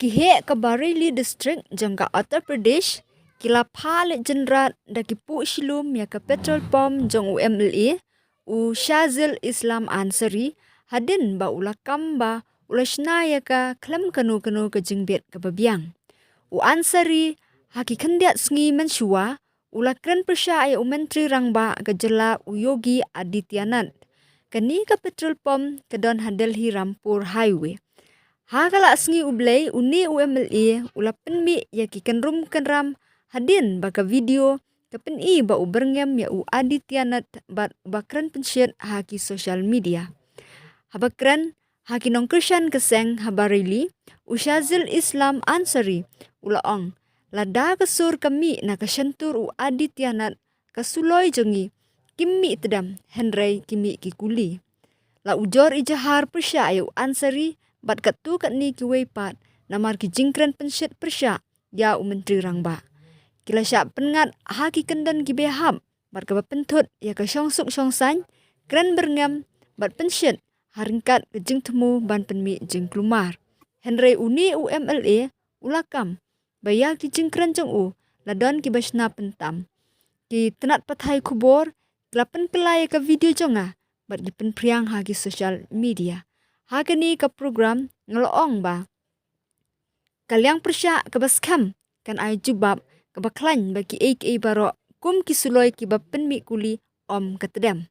kihe ke Bareilly district jangka Uttar Pradesh kila phale jenrat daki pu shilum ya ke petrol pump jong UMLA u Shazil Islam Ansari hadin ba ula kamba ula shnaya ka klem kanu ke jingbet ke babiang. U Ansari haki kendiat sngi menshua ula kren persya ay menteri rangba ke jela u Yogi Adityanath. Kani ke petrol pump ke don Delhi Rampur Highway. Hakala asngi ublay uni UMLA ula penmi ya ki kenram hadin baka video kapen i ba uberngem ya u Adityanath bakran pensyet haki social media. Habakran haki nongkrisyan keseng habarili u Shazil Islam Ansari ula ong lada kesur kami na kasyentur u Adityanath kasuloy jongi kimi tedam Henry kimi kikuli. La ujor ijahar persya ayu Ansari bat katu kat ni kiweipat namar ki jingkran pensyet persya ya u menteri rangba. Kila syak pengat haki kendan ki beham bat ka pentut ya ka syongsuk syongsan kran berngam bat pensyet haringkat ke jing temu ban penmi jing klumar. Henry uni UMLA ulakam baya ki jingkran jong u ladon ki basna pentam. Ki tenat pathai kubor kelapen kelai ka video jonga bat ki penpriang haki social media. Hakani ka program ngoloong ba. Kalyang persya ke baskam kan ay jubab ke baklan bagi AK baro kum kisuloy ki bapen mi kuli om ketedam.